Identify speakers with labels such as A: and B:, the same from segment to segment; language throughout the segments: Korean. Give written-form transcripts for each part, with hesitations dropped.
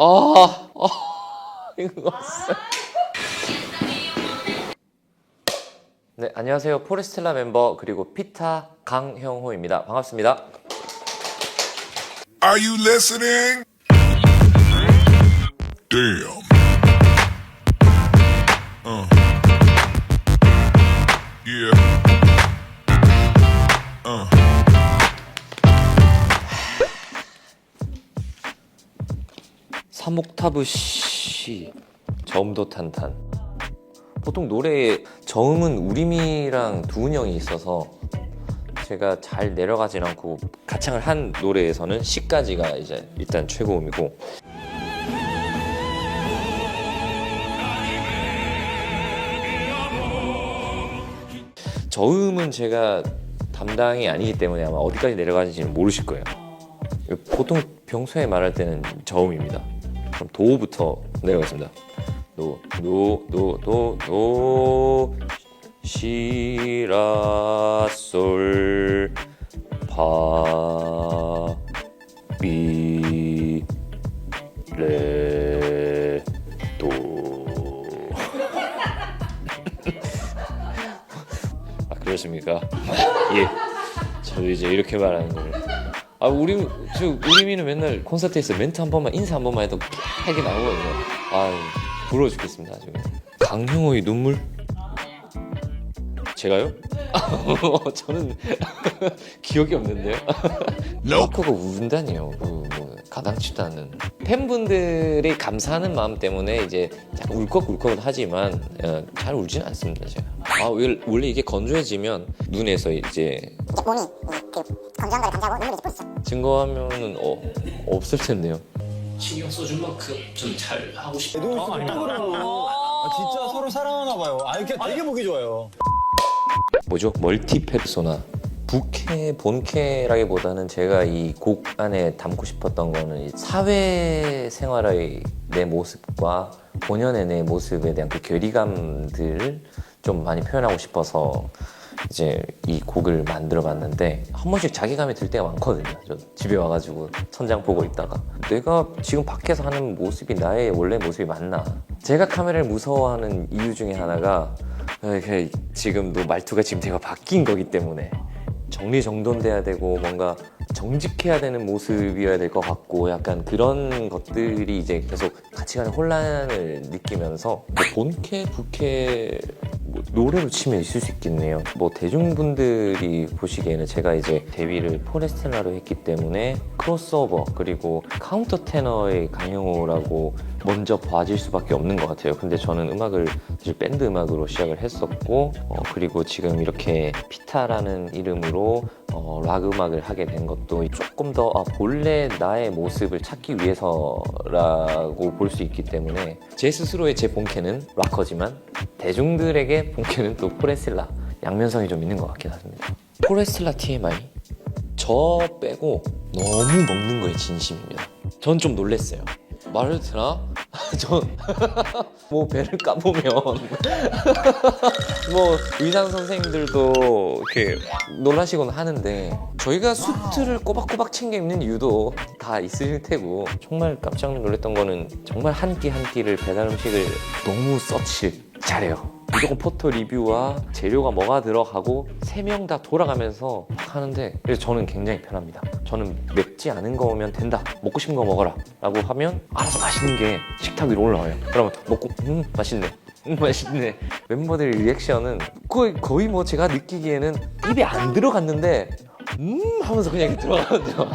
A: 이거 네, 안녕하세요. 포레스텔라 멤버 그리고 피타 강형호입니다. 반갑습니다.
B: Are you listening? Damn. Yeah.
A: 삼옥타브 시 저음도 탄탄. 보통 노래에 저음은 우림이랑 두은 형이 있어서 제가 잘 내려가진 않고 가창을 한 노래에서는 C까지가 이제 일단 최고음이고, 저음은 제가 담당이 아니기 때문에 아마 어디까지 내려가는지는 모르실 거예요. 보통 평소에 말할 때는 저음입니다. 그럼 도부터 내려가겠습니다. 도, 시라, 솔, 파, 미, 레, 도. 아, 그러십니까? 예. 저도 이제 이렇게 말하는 거예요. 우림이는 맨날 콘서트에서 멘트 한 번만, 인사 한 번만 해도 팍하게 나오거든요. 부러워 죽겠습니다, 지금. 강형호의 눈물? 제가요? 저는 기억이 없는데요. 락커가 운다니요. 가당치도 않는. 팬분들이 감사하는 마음 때문에 이제 울컥울컥 하지만 잘 울지는 않습니다, 제가. 원래 이게 건조해지면 눈에서 이제
C: 몸이 그 건조한 걸 감지하고 눈물이 이제 뿌리죠.
A: 증거하면은 없을 텐데요.
D: 신경 써준 만큼 좀 잘 하고 싶어요.
E: 진짜 서로 사랑하나 봐요. 이렇게 되게 보기 좋아요.
A: 뭐죠? 멀티 페르소나. 부캐, 본캐라기보다는 제가 이 곡 안에 담고 싶었던 거는 이 사회생활의 내 모습과 본연의 내 모습에 대한 그 괴리감들을 좀 많이 표현하고 싶어서 이제 이 곡을 만들어 봤는데, 한 번씩 자괴감이 들 때가 많거든요. 저 집에 와가지고 천장 보고 있다가 내가 지금 밖에서 하는 모습이 나의 원래 모습이 맞나? 제가 카메라를 무서워하는 이유 중에 하나가 지금도 말투가 지금 제가 바뀐 거기 때문에 정리정돈돼야 되고 뭔가 정직해야 되는 모습이어야 될 것 같고, 약간 그런 것들이 이제 계속 같이 가는 혼란을 느끼면서 본캐, 부캐 노래로 치면 있을 수 있겠네요. 대중분들이 보시기에는 제가 이제 데뷔를 포레스텔라로 했기 때문에 크로스오버 그리고 카운터 테너의 강형호라고 먼저 봐질 수밖에 없는 것 같아요. 근데 저는 음악을 사실 밴드 음악으로 시작을 했었고, 그리고 지금 이렇게 피타라는 이름으로 락 음악을 하게 된 것도 조금 더 본래 나의 모습을 찾기 위해서라고 볼 수 있기 때문에 제 스스로의 제 본캐는 락커지만 대중들에게 본캐는 또 포레스텔라, 양면성이 좀 있는 것 같긴 합니다. 포레스텔라 TMI, 저 빼고 너무 먹는 거에 진심입니다. 전 좀 놀랬어요. 말을 되나? 전 배를 까보면 의상 선생님들도 이렇게 놀라시곤 하는데, 저희가 수트를 꼬박꼬박 챙겨 입는 이유도 다 있을 테고, 정말 깜짝 놀랐던 거는 정말 한 끼 한 끼를 배달 음식을 너무 서치 잘해요. 무조건 포토 리뷰와 재료가 뭐가 들어가고 3명 다 돌아가면서 막 하는데, 그래서 저는 굉장히 편합니다. 저는 맵지 않은 거 오면 된다, 먹고 싶은 거 먹어라 라고 하면 알아서 맛있는 게 식탁 위로 올라와요. 그러면 먹고 맛있네, 맛있네. 멤버들 리액션은 거의 제가 느끼기에는 입에 안 들어갔는데 하면서 그냥 이렇게 들어가거든요.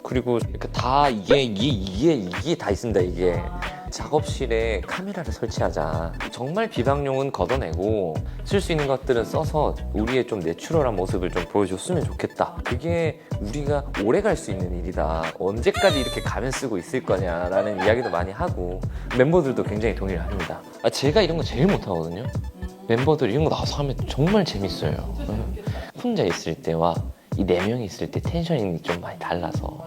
A: 그리고 다 이게 다 있습니다. 이게 작업실에 카메라를 설치하자. 정말 비방용은 걷어내고 쓸 수 있는 것들은 써서 우리의 좀 내추럴한 모습을 좀 보여줬으면 좋겠다. 그게 우리가 오래 갈 수 있는 일이다. 언제까지 이렇게 가면 쓰고 있을 거냐라는 이야기도 많이 하고, 멤버들도 굉장히 동의를 합니다. 제가 이런 거 제일 못하거든요. 멤버들 이런 거 나와서 하면 정말 재밌어요. 혼자 있을 때와 이 4명이 있을 때 텐션이 좀 많이 달라서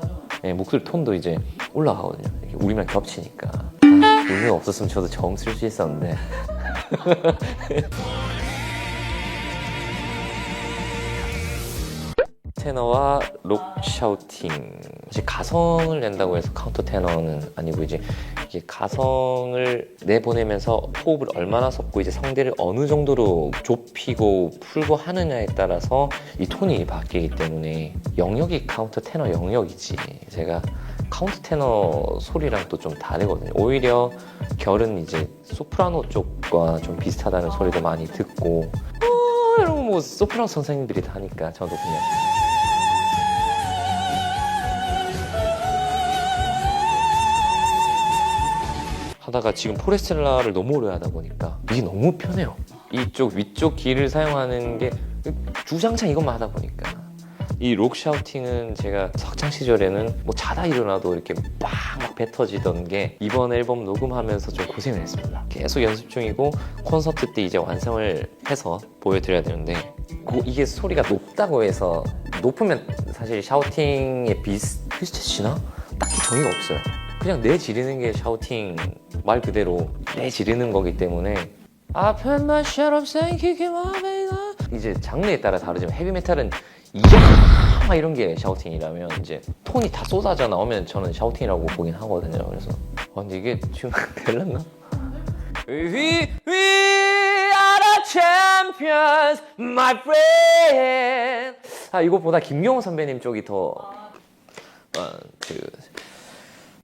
A: 목소리 톤도 이제 올라가거든요. 우리랑 겹치니까. 우리가 없었으면 저도 정 쓸 수 있었는데. 테너와 록 샤우팅. 사실 가성을 낸다고 해서 카운터 테너는 아니고 이제 이게 가성을 내보내면서 호흡을 얼마나 섞고 이제 성대를 어느 정도로 좁히고 풀고 하느냐에 따라서 이 톤이 바뀌기 때문에 영역이 카운터 테너 영역이지. 제가 카운터 테너 소리랑 또 좀 다르거든요. 오히려 결은 이제 소프라노 쪽과 좀 비슷하다는 소리도 많이 듣고 이런 거 뭐 소프라노 선생님들이 다 하니까 저도 그냥 하다가 지금 포레스텔라를 너무 오래 하다 보니까 이게 너무 편해요. 이쪽 위쪽 귀를 사용하는 게 주장창 이것만 하다 보니까 이 록 샤우팅은 제가 학창 시절에는 뭐 자다 일어나도 이렇게 막 뱉어지던 게 이번 앨범 녹음하면서 좀 고생을 했습니다. 계속 연습 중이고 콘서트 때 이제 완성을 해서 보여드려야 되는데 이게 소리가 높다고 해서 높으면 사실 샤우팅에 비슷해지나? 딱히 정의가 없어요. 그냥 내 지르는 게 샤우팅 말 그대로 내 지르는 거기 때문에 앞엔 마셔럼 생기기 마베나 이제 장르에 따라 다르지만 헤비메탈은 이야 막 이런 게 샤우팅이라면 이제 톤이 다 쏟아져 나오면 저는 샤우팅이라고 보긴 하거든요. 그래서 근데 이게 지금 될렸나? We are the champions, my friend. 이것보다 김경호 선배님 쪽이 더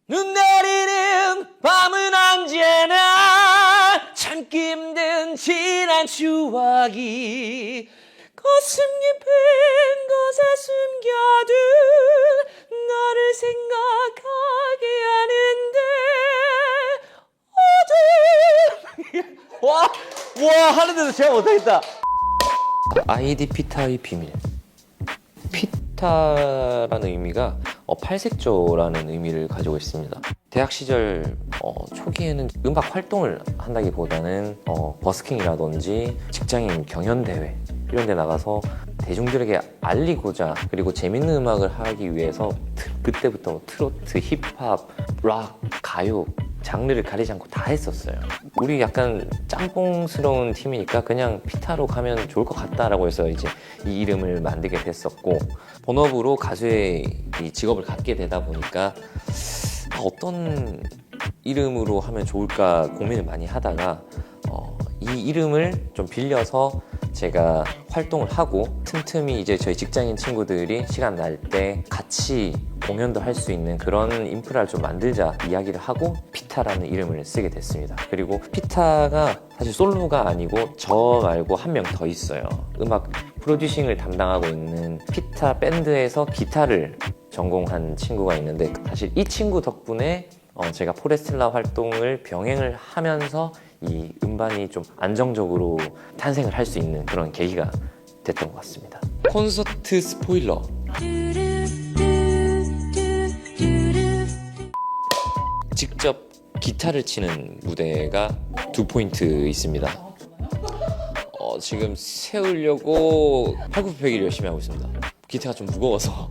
A: 눈 내리는 밤은 언제나 참기 힘든 지난 추억이 가슴 깊은 곳에 숨겨둔 너를 생각하게 하는데 와 하는데도 제가 못하겠다. 아이디 피타의 비밀. 피타라는 의미가 팔색조라는 의미를 가지고 있습니다. 대학 시절 초기에는 음악 활동을 한다기보다는 버스킹이라든지 직장인 경연대회 이런 데 나가서 대중들에게 알리고자 그리고 재밌는 음악을 하기 위해서 그때부터 트로트, 힙합, 락, 가요 장르를 가리지 않고 다 했었어요. 우리 약간 짬뽕스러운 팀이니까 그냥 피타로 가면 좋을 것 같다라고 해서 이제 이 이름을 만들게 됐었고 본업으로 가수의 이 직업을 갖게 되다 보니까 어떤 이름으로 하면 좋을까 고민을 많이 하다가 이 이름을 좀 빌려서 제가 활동을 하고 틈틈이 이제 저희 직장인 친구들이 시간 날 때 같이 공연도 할 수 있는 그런 인프라를 좀 만들자 이야기를 하고 피타라는 이름을 쓰게 됐습니다. 그리고 피타가 사실 솔로가 아니고 저 말고 한 명 더 있어요. 음악 프로듀싱을 담당하고 있는 피타 밴드에서 기타를 전공한 친구가 있는데 사실 이 친구 덕분에 제가 포레스텔라 활동을 병행을 하면서 이 음반이 좀 안정적으로 탄생을 할 수 있는 그런 계기가 됐던 것 같습니다. 콘서트 스포일러. 직접 기타를 치는 무대가 2포인트 있습니다. 지금 세우려고 팔굽혀펴기를 열심히 하고 있습니다. 기타가 좀 무거워서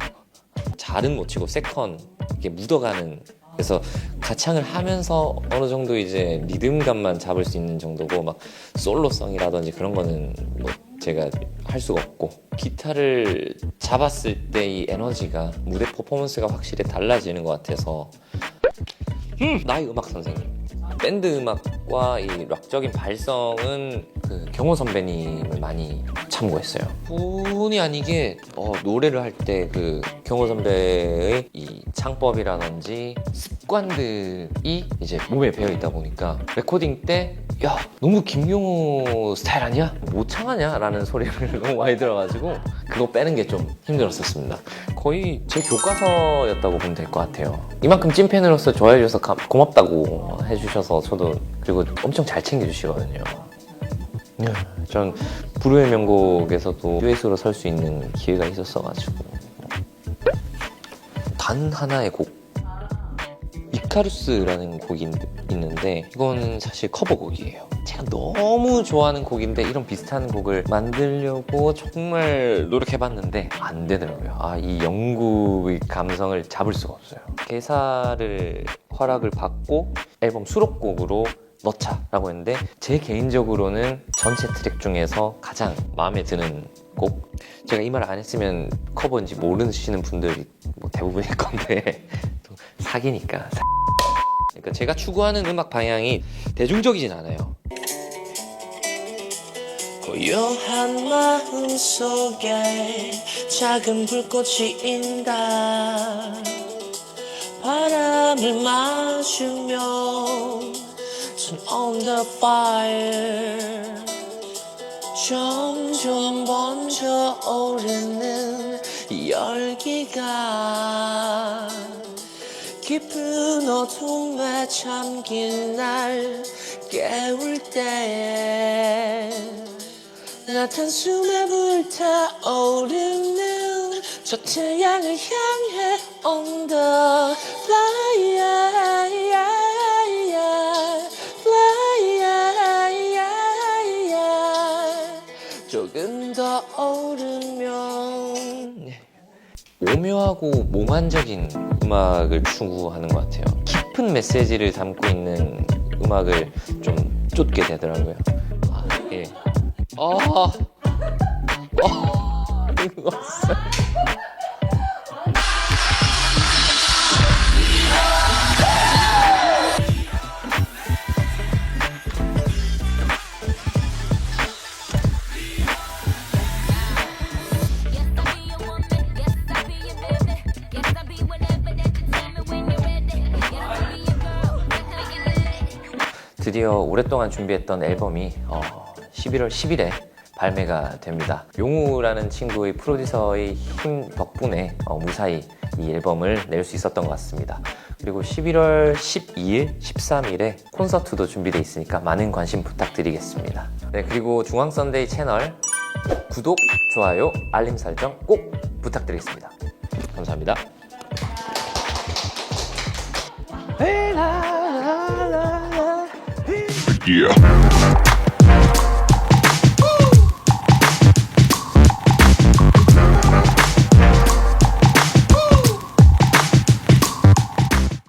A: 잘은 못 치고 세컨 이게 묻어가는 그래서 가창을 하면서 어느 정도 이제 리듬감만 잡을 수 있는 정도고 막 솔로성이라든지 그런 거는 뭐 제가 할 수가 없고 기타를 잡았을 때 이 에너지가 무대 퍼포먼스가 확실히 달라지는 것 같아서 나의 음악 선생님 밴드 음악과 이 락적인 발성은 그 경호 선배님을 많이 참고했어요. 본의 아니게 노래를 할 때 그 경호 선배의 이 창법이라든지 습관들이 이제 몸에 배어 있다 보니까 레코딩 때 야 너무 김경호 스타일 아니야? 못 창하냐? 라는 소리를 너무 많이 들어가지고 그거 빼는 게 좀 힘들었었습니다. 거의 제 교과서였다고 보면 될 것 같아요. 이만큼 찐팬으로서 좋아해 주셔서 고맙다고 해주셔서 저도 그리고 엄청 잘 챙겨주시거든요. 전 불후의 명곡에서도 듀엣으로 설 수 있는 기회가 있었어가지고 단 하나의 곡 이카루스라는 곡이 있는데 이건 사실 커버곡이에요. 제가 너무 좋아하는 곡인데 이런 비슷한 곡을 만들려고 정말 노력해봤는데 안 되더라고요. 이 영국의 감성을 잡을 수가 없어요. 개사를 허락을 받고 앨범 수록곡으로 넣자라고 했는데 제 개인적으로는 전체 트랙 중에서 가장 마음에 드는 곡. 제가 이 말을 안 했으면 커버인지 모르시는 분들이 뭐 대부분일 건데 또 사기니까. 그러니까 제가 추구하는 음악 방향이 대중적이진 않아요.
D: 고요한 마음 속에 작은 불꽃이 인다. 바람을 마시며 turn on the fire. 점점 번져 오르는 열기가 깊은 어둠에 잠긴 날 깨울 때에 나 단숨에 불타오르는 저 태양을 향해 on the fly. 조금 더 오르면
A: 오묘하고 몽환적인 음악을 추구하는 것 같아요. 깊은 메시지를 담고 있는 음악을 좀 쫓게 되더라고요. 아, 예. 익었어. 드디어 오랫동안 준비했던 앨범이 11월 10일에 발매가 됩니다. 용우라는 친구의 프로듀서의 힘 덕분에 무사히 이 앨범을 낼 수 있었던 것 같습니다. 그리고 11월 12일, 13일에 콘서트도 준비되어 있으니까 많은 관심 부탁드리겠습니다. 네, 그리고 중앙선데이 채널 구독, 좋아요, 알림 설정 꼭 부탁드리겠습니다. 감사합니다.
B: Yeah.